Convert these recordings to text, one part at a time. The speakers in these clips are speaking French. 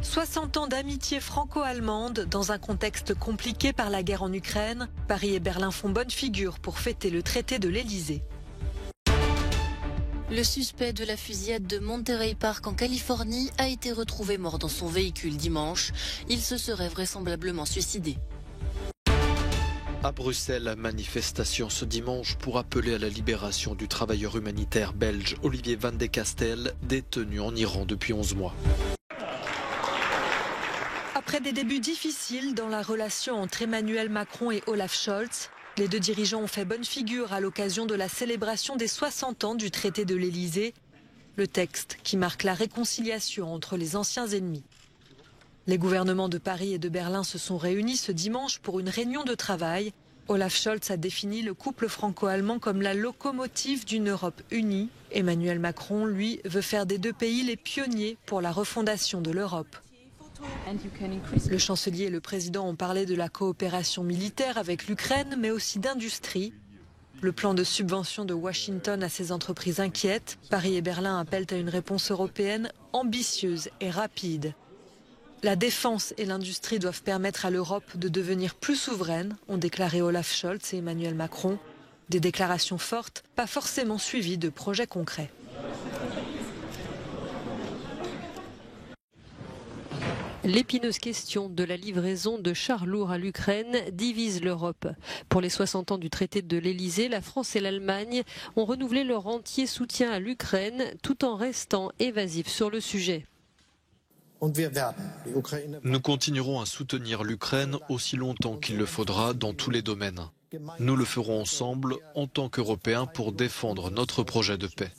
60 ans d'amitié franco-allemande dans un contexte compliqué par la guerre en Ukraine. Paris et Berlin font bonne figure pour fêter le traité de l'Elysée. Le suspect de la fusillade de Monterey Park en Californie a été retrouvé mort dans son véhicule dimanche. Il se serait vraisemblablement suicidé. À Bruxelles, manifestation ce dimanche pour appeler à la libération du travailleur humanitaire belge Olivier Van de Castel, détenu en Iran depuis 11 mois. Après des débuts difficiles dans la relation entre Emmanuel Macron et Olaf Scholz, les deux dirigeants ont fait bonne figure à l'occasion de la célébration des 60 ans du traité de l'Elysée, le texte qui marque la réconciliation entre les anciens ennemis. Les gouvernements de Paris et de Berlin se sont réunis ce dimanche pour une réunion de travail. Olaf Scholz a défini le couple franco-allemand comme la locomotive d'une Europe unie. Emmanuel Macron, lui, veut faire des deux pays les pionniers pour la refondation de l'Europe. Le chancelier et le président ont parlé de la coopération militaire avec l'Ukraine, mais aussi d'industrie. Le plan de subvention de Washington à ces entreprises inquiète. Paris et Berlin appellent à une réponse européenne ambitieuse et rapide. La défense et l'industrie doivent permettre à l'Europe de devenir plus souveraine, ont déclaré Olaf Scholz et Emmanuel Macron. Des déclarations fortes, pas forcément suivies de projets concrets. L'épineuse question de la livraison de chars lourds à l'Ukraine divise l'Europe. Pour les 60 ans du traité de l'Elysée, la France et l'Allemagne ont renouvelé leur entier soutien à l'Ukraine tout en restant évasifs sur le sujet. Nous continuerons à soutenir l'Ukraine aussi longtemps qu'il le faudra dans tous les domaines. Nous le ferons ensemble en tant qu'Européens pour défendre notre projet de paix.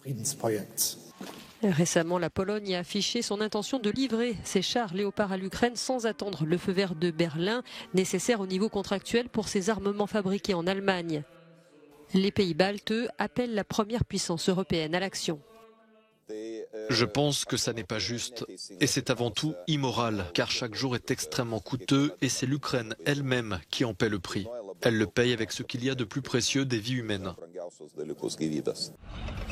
Récemment, la Pologne a affiché son intention de livrer ses chars Léopard à l'Ukraine sans attendre le feu vert de Berlin, nécessaire au niveau contractuel pour ses armements fabriqués en Allemagne. Les pays baltes appellent la première puissance européenne à l'action. Je pense que ça n'est pas juste et c'est avant tout immoral car chaque jour est extrêmement coûteux et c'est l'Ukraine elle-même qui en paie le prix. Elle le paye avec ce qu'il y a de plus précieux, des vies humaines.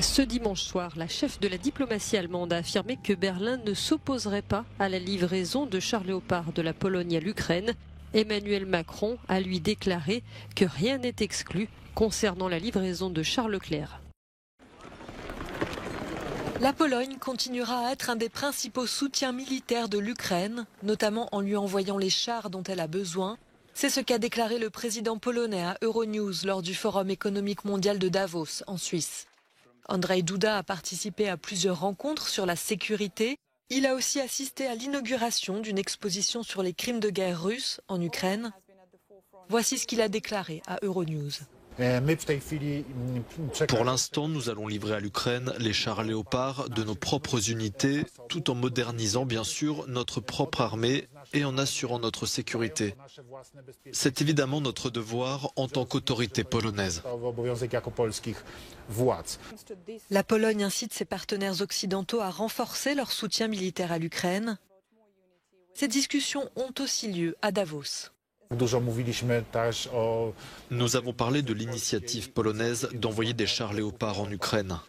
Ce dimanche soir, la chef de la diplomatie allemande a affirmé que Berlin ne s'opposerait pas à la livraison de chars Léopard de la Pologne à l'Ukraine. Emmanuel Macron a lui déclaré que rien n'est exclu concernant la livraison de chars Leclerc. La Pologne continuera à être un des principaux soutiens militaires de l'Ukraine, notamment en lui envoyant les chars dont elle a besoin. C'est ce qu'a déclaré le président polonais à Euronews lors du Forum économique mondial de Davos, en Suisse. Andrzej Duda a participé à plusieurs rencontres sur la sécurité. Il a aussi assisté à l'inauguration d'une exposition sur les crimes de guerre russes en Ukraine. Voici ce qu'il a déclaré à Euronews. Pour l'instant, nous allons livrer à l'Ukraine les chars Léopard de nos propres unités, tout en modernisant bien sûr notre propre armée et en assurant notre sécurité. C'est évidemment notre devoir en tant qu'autorité polonaise. La Pologne incite ses partenaires occidentaux à renforcer leur soutien militaire à l'Ukraine. Ces discussions ont aussi lieu à Davos. Nous avons parlé de l'initiative polonaise d'envoyer des chars Léopard en Ukraine.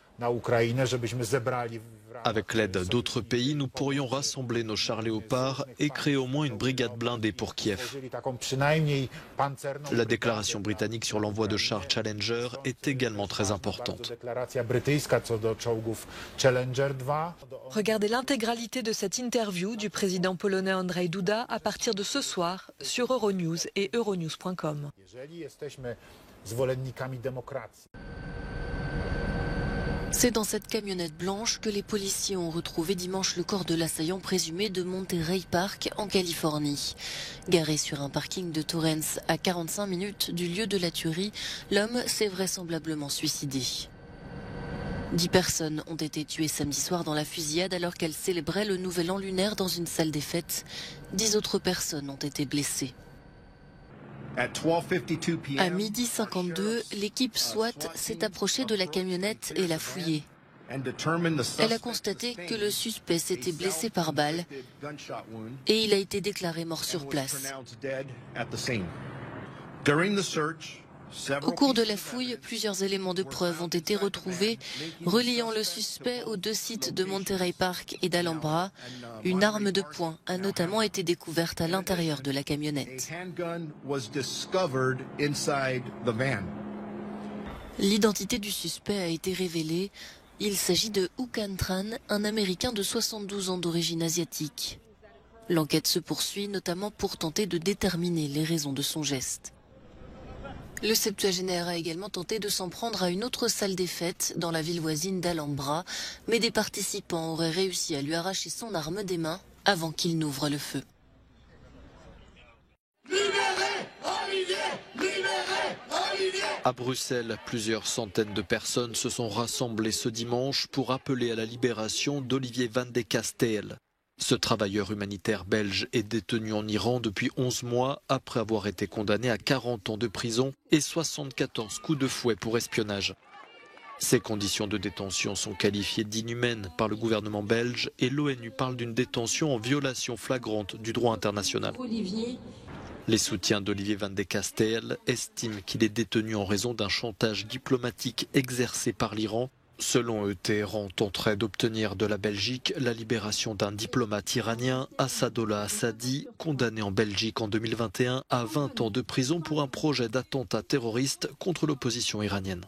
Avec l'aide d'autres pays, nous pourrions rassembler nos chars Léopard et créer au moins une brigade blindée pour Kiev. La déclaration britannique sur l'envoi de chars Challenger est également très importante. Regardez l'intégralité de cette interview du président polonais Andrzej Duda à partir de ce soir sur Euronews et euronews.com. C'est dans cette camionnette blanche que les policiers ont retrouvé dimanche le corps de l'assaillant présumé de Monterey Park en Californie. Garé sur un parking de Torrance à 45 minutes du lieu de la tuerie, l'homme s'est vraisemblablement suicidé. 10 personnes ont été tuées samedi soir dans la fusillade alors qu'elles célébraient le nouvel an lunaire dans une salle des fêtes. 10 autres personnes ont été blessées. À 12h52, l'équipe SWAT s'est approchée de la camionnette et l'a fouillée. Elle a constaté que le suspect s'était blessé par balle et il a été déclaré mort sur place. Au cours de la fouille, plusieurs éléments de preuve ont été retrouvés, reliant le suspect aux 2 sites de Monterey Park et d'Alhambra. Une arme de poing a notamment été découverte à l'intérieur de la camionnette. L'identité du suspect a été révélée. Il s'agit de Ucan Tran, un Américain de 72 ans d'origine asiatique. L'enquête se poursuit notamment pour tenter de déterminer les raisons de son geste. Le septuagénaire a également tenté de s'en prendre à une autre salle des fêtes dans la ville voisine d'Alhambra, mais des participants auraient réussi à lui arracher son arme des mains avant qu'il n'ouvre le feu. À Bruxelles, plusieurs centaines de personnes se sont rassemblées ce dimanche pour appeler à la libération d'Olivier Van de Castell. Ce travailleur humanitaire belge est détenu en Iran depuis 11 mois après avoir été condamné à 40 ans de prison et 74 coups de fouet pour espionnage. Ces conditions de détention sont qualifiées d'inhumaines par le gouvernement belge et l'ONU parle d'une détention en violation flagrante du droit international. Les soutiens d'Olivier Van de Castell estiment qu'il est détenu en raison d'un chantage diplomatique exercé par l'Iran. Selon eux, Téhéran tenterait d'obtenir de la Belgique la libération d'un diplomate iranien, Assadollah Assadi, condamné en Belgique en 2021 à 20 ans de prison pour un projet d'attentat terroriste contre l'opposition iranienne.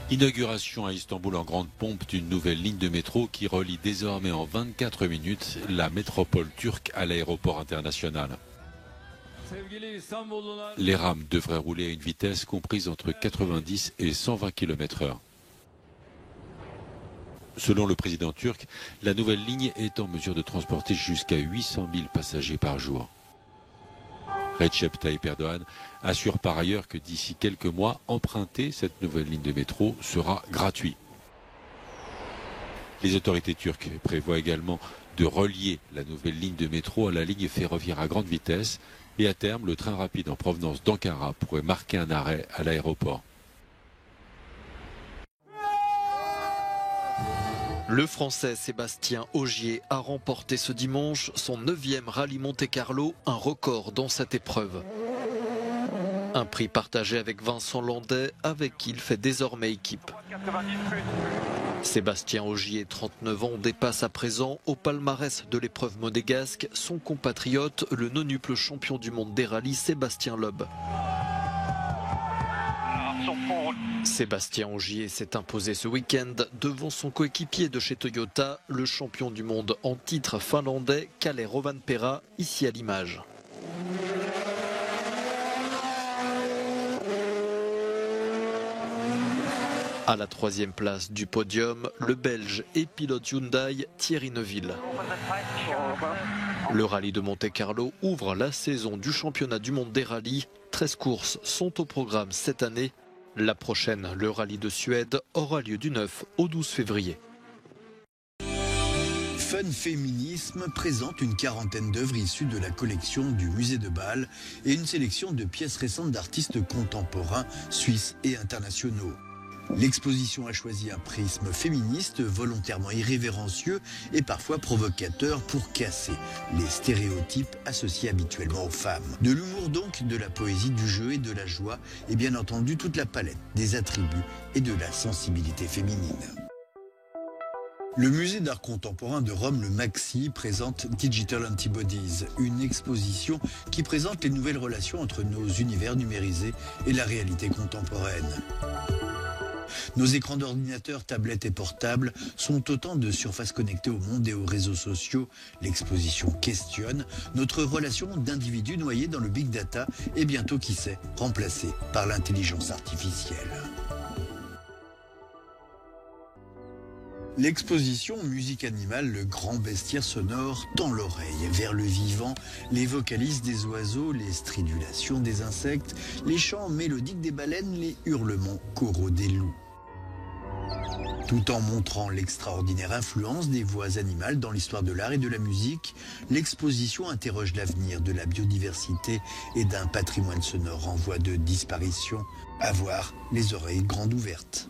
Inauguration à Istanbul en grande pompe d'une nouvelle ligne de métro qui relie désormais en 24 minutes la métropole turque à l'aéroport international. Les rames devraient rouler à une vitesse comprise entre 90 et 120 km/h. Selon le président turc, la nouvelle ligne est en mesure de transporter jusqu'à 800 000 passagers par jour. Recep Tayyip Erdogan assure par ailleurs que d'ici quelques mois, emprunter cette nouvelle ligne de métro sera gratuit. Les autorités turques prévoient également de relier la nouvelle ligne de métro à la ligne ferroviaire à grande vitesse et à terme, le train rapide en provenance d'Ankara pourrait marquer un arrêt à l'aéroport. Le Français Sébastien Ogier a remporté ce dimanche son 9e rallye Monte-Carlo, un record dans cette épreuve. Un prix partagé avec Vincent Landais, avec qui il fait désormais équipe. Sébastien Ogier, 39 ans, dépasse à présent au palmarès de l'épreuve monégasque son compatriote, le nonuple champion du monde des rallyes Sébastien Loeb. Sébastien Ogier s'est imposé ce week-end devant son coéquipier de chez Toyota, le champion du monde en titre finlandais Kalle Rovanperä, ici à l'image. À la 3e place du podium, le Belge et pilote Hyundai Thierry Neuville. Le rallye de Monte-Carlo ouvre la saison du championnat du monde des rallyes. 13 courses sont au programme cette année. La prochaine, le rallye de Suède, aura lieu du 9 au 12 février. Fun Féminisme présente une quarantaine d'œuvres issues de la collection du musée de Bâle et une sélection de pièces récentes d'artistes contemporains, suisses et internationaux. L'exposition a choisi un prisme féministe volontairement irrévérencieux et parfois provocateur pour casser les stéréotypes associés habituellement aux femmes. De l'humour donc, de la poésie, du jeu et de la joie et bien entendu toute la palette des attributs et de la sensibilité féminine. Le musée d'art contemporain de Rome, le Maxi, présente Digital Antibodies, une exposition qui présente les nouvelles relations entre nos univers numérisés et la réalité contemporaine. Nos écrans d'ordinateur, tablettes et portables sont autant de surfaces connectées au monde et aux réseaux sociaux. L'exposition questionne notre relation d'individus noyés dans le big data et bientôt, qui sait, remplacés par l'intelligence artificielle. L'exposition Musique animale, le grand bestiaire sonore, tend l'oreille vers le vivant, les vocalises des oiseaux, les stridulations des insectes, les chants mélodiques des baleines, les hurlements choraux des loups. Tout en montrant l'extraordinaire influence des voix animales dans l'histoire de l'art et de la musique, l'exposition interroge l'avenir de la biodiversité et d'un patrimoine sonore en voie de disparition. À voir les oreilles grandes ouvertes.